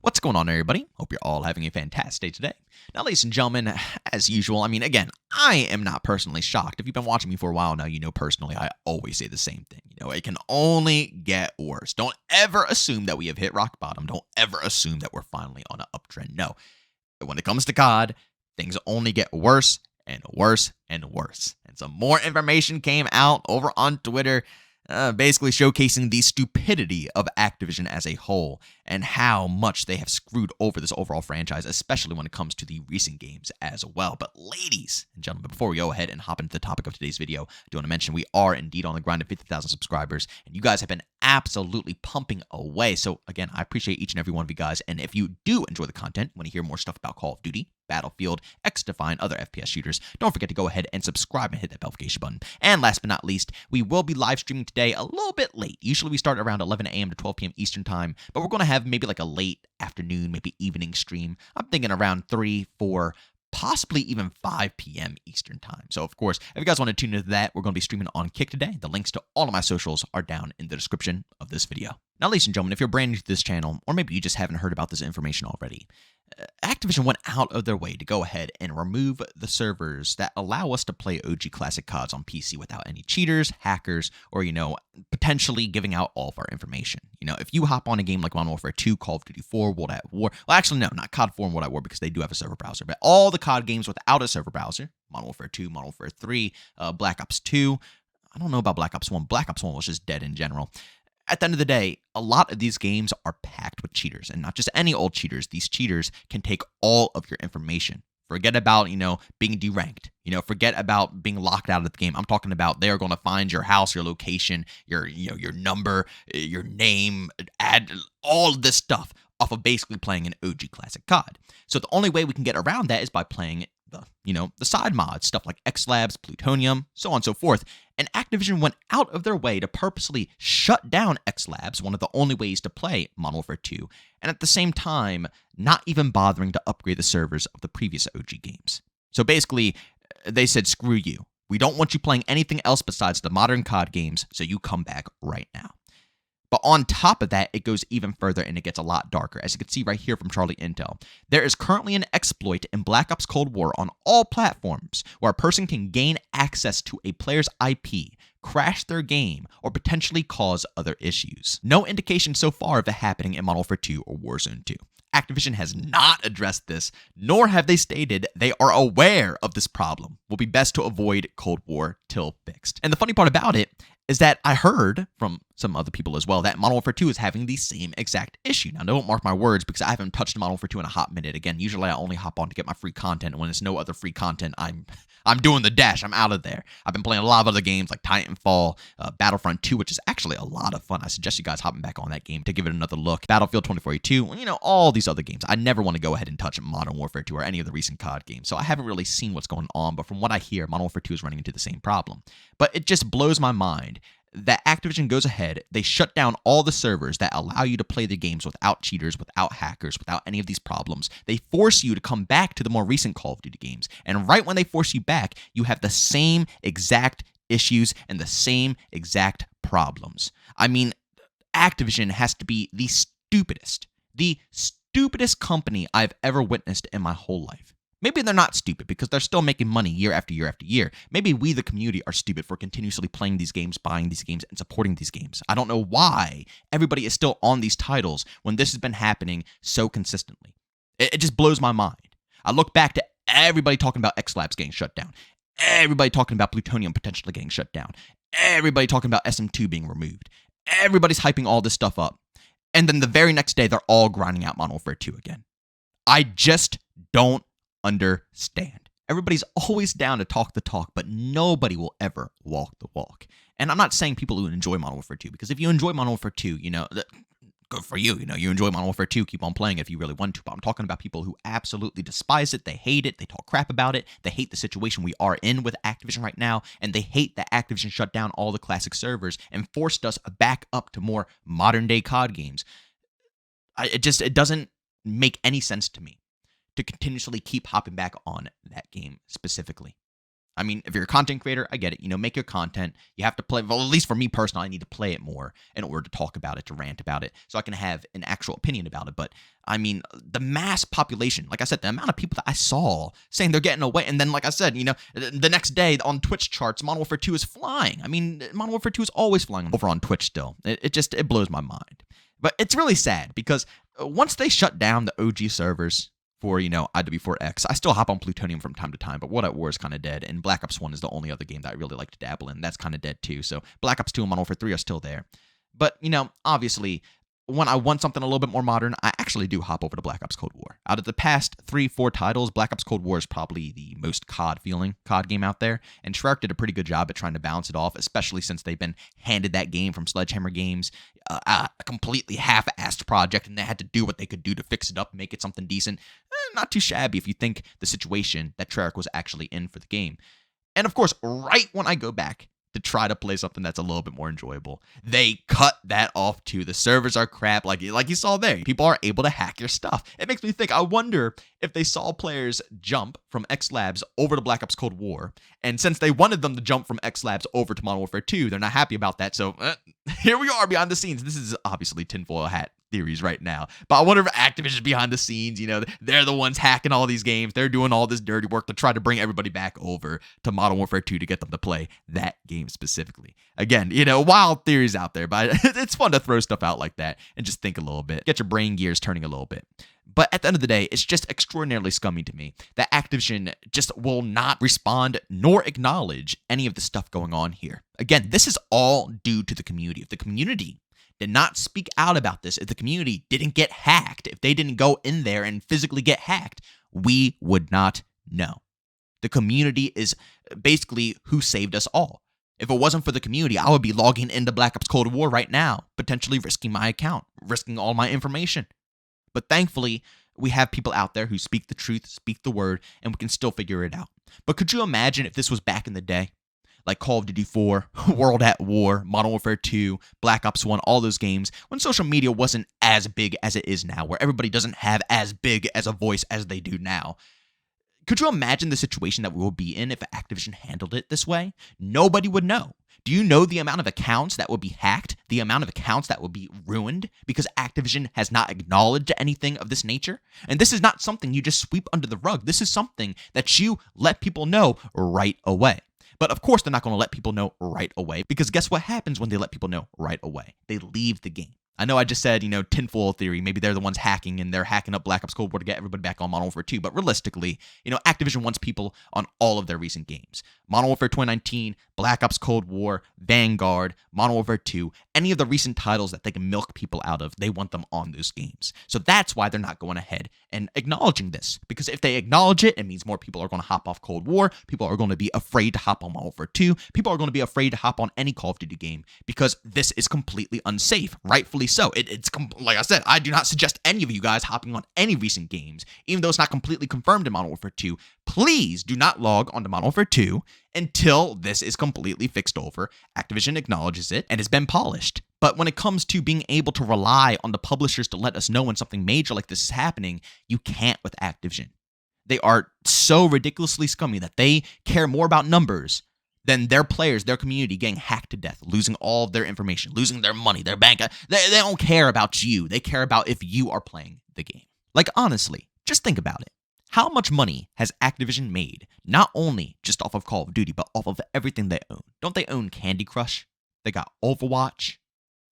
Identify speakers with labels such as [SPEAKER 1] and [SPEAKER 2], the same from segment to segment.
[SPEAKER 1] What's going on, everybody? Hope you're all having a fantastic day today. Now, ladies and gentlemen, as usual, again, I am not personally shocked. If you've been watching me for a while now, you know personally I always say the same thing. It can only get worse. Don't ever assume that we have hit rock bottom. Don't ever assume that we're finally on an uptrend. No. When it comes to COD, things only get worse and worse and worse. And some more information came out over on Twitter, basically showcasing the stupidity of Activision as a whole and how much they have screwed over this overall franchise, especially when it comes to the recent games as well. But ladies and gentlemen, before we go ahead and hop into the topic of today's video, I do want to mention we are indeed on the grind of 50,000 subscribers, and you guys have been absolutely pumping away. So again, I appreciate each and every one of you guys, and if you do enjoy the content, want to hear more stuff about Call of Duty, Battlefield, XDefiant, other FPS shooters, don't forget to go ahead and subscribe and hit that notification button. And last but not least, we will be live streaming today a little bit late. Usually we start around 11 a.m. to 12 p.m. Eastern time, but we're going to have maybe like a late afternoon, maybe evening stream. I'm thinking around 3, 4, possibly even 5 p.m. Eastern time. So, of course, if you guys want to tune into that, we're going to be streaming on Kick today. The links to all of my socials are down in the description of this video. Now, ladies and gentlemen, if you're brand new to this channel, or maybe you just haven't heard about this information already, Activision went out of their way to go ahead and remove the servers that allow us to play OG Classic CODs on PC without any cheaters, hackers, or, potentially giving out all of our information. If you hop on a game like Modern Warfare 2, Call of Duty 4, World at War, well, actually, no, not COD 4 and World at War because they do have a server browser, but all the COD games without a server browser, Modern Warfare 2, Modern Warfare 3, Black Ops 2, I don't know about Black Ops 1. Black Ops 1 was just dead in general. At the end of the day, a lot of these games are packed with cheaters, and not just any old cheaters. These cheaters can take all of your information. Forget about, being deranked. Forget about being locked out of the game. I'm talking about they are going to find your house, your location, your number, your name, add all of this stuff off of basically playing an OG Classic COD. So the only way we can get around that is by playing the side mods, stuff like XLabs, Plutonium, so on and so forth. And Activision went out of their way to purposely shut down XLabs, one of the only ways to play Modern Warfare 2, and at the same time, not even bothering to upgrade the servers of the previous OG games. So basically, they said, screw you. We don't want you playing anything else besides the modern COD games, so you come back right now. But on top of that, it goes even further and it gets a lot darker. As you can see right here from Charlie Intel, there is currently an exploit in Black Ops Cold War on all platforms where a person can gain access to a player's IP, crash their game, or potentially cause other issues. No indication so far of it happening in Modern Warfare 2 or Warzone 2. Activision has not addressed this, nor have they stated they are aware of this problem. Will be best to avoid Cold War till fixed. And the funny part about it is that I heard from some other people as well that Modern Warfare 2 is having the same exact issue. Now, don't mark my words because I haven't touched Modern Warfare 2 in a hot minute. Again, usually I only hop on to get my free content. When there's no other free content, I'm doing the dash. I'm out of there. I've been playing a lot of other games like Titanfall, Battlefront 2, which is actually a lot of fun. I suggest you guys hopping back on that game to give it another look. Battlefield 2042, all these other games. I never want to go ahead and touch Modern Warfare 2 or any of the recent COD games, so I haven't really seen what's going on, but from what I hear, Modern Warfare 2 is running into the same problem. But it just blows my mind that Activision goes ahead, they shut down all the servers that allow you to play the games without cheaters, without hackers, without any of these problems. They force you to come back to the more recent Call of Duty games. And right when they force you back, you have the same exact issues and the same exact problems. Activision has to be the stupidest company I've ever witnessed in my whole life. Maybe they're not stupid because they're still making money year after year after year. Maybe we, the community, are stupid for continuously playing these games, buying these games, and supporting these games. I don't know why everybody is still on these titles when this has been happening so consistently. It just blows my mind. I look back to everybody talking about XLabs getting shut down, everybody talking about Plutonium potentially getting shut down, everybody talking about SM2 being removed. Everybody's hyping all this stuff up. And then the very next day, they're all grinding out Modern Warfare 2 again. I just don't understand. Everybody's always down to talk the talk, but nobody will ever walk the walk. And I'm not saying people who enjoy Modern Warfare 2, because if you enjoy Modern Warfare 2, good for you. You enjoy Modern Warfare 2, keep on playing it if you really want to. But I'm talking about people who absolutely despise it. They hate it. They talk crap about it. They hate the situation we are in with Activision right now. And they hate that Activision shut down all the classic servers and forced us back up to more modern day COD games. It doesn't make any sense to me to continuously keep hopping back on that game specifically. I mean, if you're a content creator, I get it. Make your content. You have to play. Well, at least for me personally, I need to play it more in order to talk about it, to rant about it, so I can have an actual opinion about it. But I mean, the mass population, like I said, the amount of people that I saw saying they're getting away, and then, like I said, the next day on Twitch charts, Modern Warfare 2 is flying. I mean, Modern Warfare 2 is always flying over on Twitch still. It blows my mind. But it's really sad because once they shut down the OG servers for, IW4X, I still hop on Plutonium from time to time, but World at War is kind of dead, and Black Ops 1 is the only other game that I really like to dabble in. That's kind of dead too, so Black Ops 2 and Modern Warfare 3 are still there. But, obviously, when I want something a little bit more modern, I actually do hop over to Black Ops Cold War. Out of the past 3-4 titles, Black Ops Cold War is probably the most COD-feeling COD game out there, and Treyarch did a pretty good job at trying to balance it off, especially since they've been handed that game from Sledgehammer Games, a completely half-assed project, and they had to do what they could do to fix it up, make it something decent. Not too shabby if you think the situation that Treyarch was actually in for the game. And of course, right when I go back to try to play something that's a little bit more enjoyable, they cut that off too. The servers are crap, like you saw there. People are able to hack your stuff. It makes me think, I wonder if they saw players jump from X Labs over to Black Ops Cold War, and since they wanted them to jump from X Labs over to Modern Warfare 2, they're not happy about that, so here we are behind the scenes. This is obviously tinfoil hat theories right now, but I wonder if Activision behind the scenes, they're the ones hacking all these games. They're doing all this dirty work to try to bring everybody back over to Modern Warfare 2 to get them to play that game specifically. Again, wild theories out there, but it's fun to throw stuff out like that and just think a little bit, get your brain gears turning a little bit. But at the end of the day, it's just extraordinarily scummy to me that Activision just will not respond nor acknowledge any of the stuff going on here. Again, this is all due to the community. If the community did not speak out about this, if the community didn't get hacked, if they didn't go in there and physically get hacked, we would not know. The community is basically who saved us all. If it wasn't for the community, I would be logging into Black Ops Cold War right now, potentially risking my account, risking all my information. But thankfully, we have people out there who speak the truth, speak the word, and we can still figure it out. But could you imagine if this was back in the day? Like Call of Duty 4, World at War, Modern Warfare 2, Black Ops 1, all those games, when social media wasn't as big as it is now, where everybody doesn't have as big as a voice as they do now. Could you imagine the situation that we will be in if Activision handled it this way? Nobody would know. Do you know the amount of accounts that would be hacked? The amount of accounts that would be ruined because Activision has not acknowledged anything of this nature? And this is not something you just sweep under the rug. This is something that you let people know right away. But of course, they're not going to let people know right away, because guess what happens when they let people know right away? They leave the game. I know I just said, tinfoil theory. Maybe they're the ones hacking and they're hacking up Black Ops Cold War to get everybody back on Modern Warfare 2. But realistically, Activision wants people on all of their recent games. Modern Warfare 2019, Black Ops Cold War, Vanguard, Modern Warfare 2, any of the recent titles that they can milk people out of, they want them on those games. So that's why they're not going ahead and acknowledging this. Because if they acknowledge it, it means more people are going to hop off Cold War. People are going to be afraid to hop on Modern Warfare 2. People are going to be afraid to hop on any Call of Duty game because this is completely unsafe, rightfully so. It's like I said, I do not suggest any of you guys hopping on any recent games, even though it's not completely confirmed in Modern Warfare 2. Please do not log onto Modern Warfare 2 until this is completely fixed over, Activision acknowledges it, and has been polished. But when it comes to being able to rely on the publishers to let us know when something major like this is happening, you can't with Activision. They are so ridiculously scummy that they care more about numbers than their players, their community getting hacked to death, losing all of their information, losing their money, their bank. They don't care about you. They care about if you are playing the game. Like, honestly, just think about it. How much money has Activision made, not only just off of Call of Duty, but off of everything they own? Don't they own Candy Crush? They got Overwatch.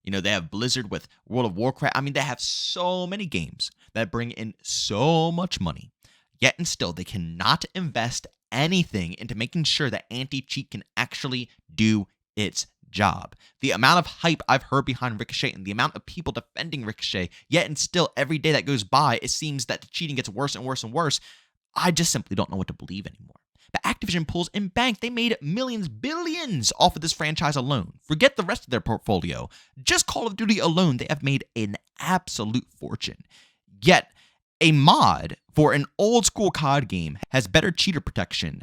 [SPEAKER 1] They have Blizzard with World of Warcraft. I mean, they have so many games that bring in so much money. Yet and still, they cannot invest anything into making sure that anti-cheat can actually do its job. The amount of hype I've heard behind Ricochet and the amount of people defending Ricochet, yet and still every day that goes by, it seems that the cheating gets worse and worse and worse. I just simply don't know what to believe anymore. But Activision pulls in bank. They made millions, billions off of this franchise alone. Forget the rest of their portfolio. Just Call of Duty alone, they have made an absolute fortune. Yet, a mod for an old school COD game has better cheater protection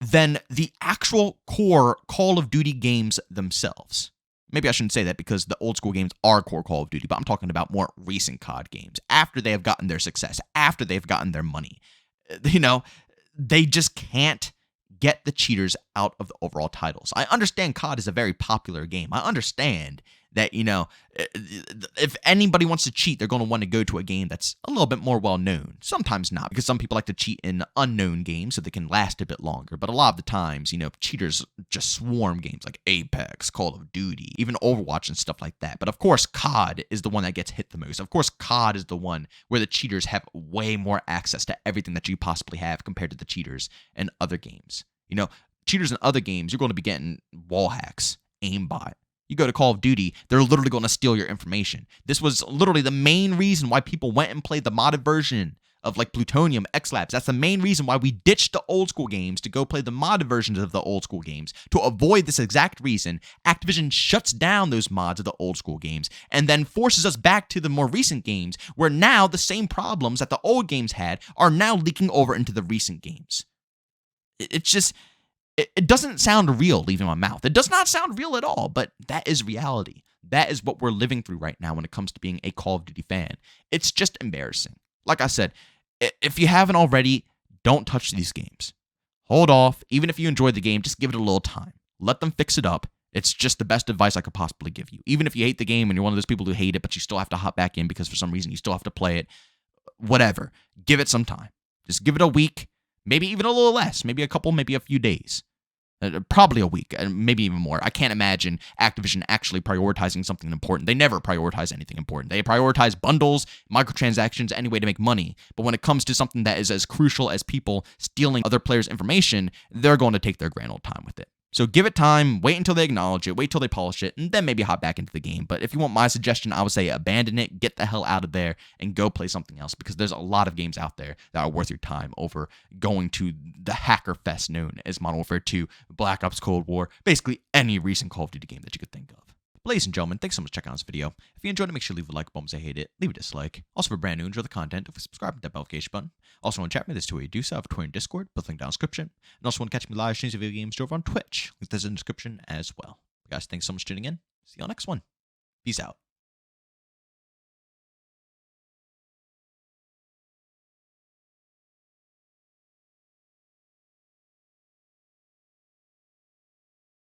[SPEAKER 1] than the actual core Call of Duty games themselves. Maybe I shouldn't say that because the old school games are core Call of Duty, but I'm talking about more recent COD games. After they have gotten their success, after they've gotten their money, they just can't get the cheaters out of the overall titles. I understand COD is a very popular game. I understand that, if anybody wants to cheat, they're going to want to go to a game that's a little bit more well-known. Sometimes not, because some people like to cheat in unknown games so they can last a bit longer. But a lot of the times, cheaters just swarm games like Apex, Call of Duty, even Overwatch and stuff like that. But of course, COD is the one that gets hit the most. Of course, COD is the one where the cheaters have way more access to everything that you possibly have compared to the cheaters in other games. Cheaters in other games, you're going to be getting wall hacks, aimbot. You go to Call of Duty, they're literally going to steal your information. This was literally the main reason why people went and played the modded version of like Plutonium, X-Labs. That's the main reason why we ditched the old school games to go play the modded versions of the old school games. To avoid this exact reason, Activision shuts down those mods of the old school games and then forces us back to the more recent games, where now the same problems that the old games had are now leaking over into the recent games. It's just... It doesn't sound real leaving my mouth. It does not sound real at all, but that is reality. That is what we're living through right now when it comes to being a Call of Duty fan. It's just embarrassing. Like I said, if you haven't already, don't touch these games. Hold off. Even if you enjoy the game, just give it a little time. Let them fix it up. It's just the best advice I could possibly give you. Even if you hate the game and you're one of those people who hate it, but you still have to hop back in because for some reason you still have to play it, whatever. Give it some time. Just give it a week. Maybe even a little less, maybe a couple, maybe a few days. Probably a week, maybe even more. I can't imagine Activision actually prioritizing something important. They never prioritize anything important. They prioritize bundles, microtransactions, any way to make money. But when it comes to something that is as crucial as people stealing other players' information, they're going to take their grand old time with it. So give it time, wait until they acknowledge it, wait till they polish it, and then maybe hop back into the game. But if you want my suggestion, I would say abandon it, get the hell out of there, and go play something else, because there's a lot of games out there that are worth your time over going to the hacker fest known as Modern Warfare 2, Black Ops Cold War, basically any recent Call of Duty game that you could think of. Ladies and gentlemen, thanks so much for checking out this video. If you enjoyed it, make sure to leave a like button. If you hate it, leave a dislike. Also, if you're brand new, enjoy the content, subscribe and hit that notification button. Also, want to chat with me, this is 2 way to do so. I have a Twitter and Discord, both linked down in the description. And also want to catch me live streams of video games over on Twitch. Link is in the description as well. Guys, thanks so much for tuning in. See you on the next one. Peace out.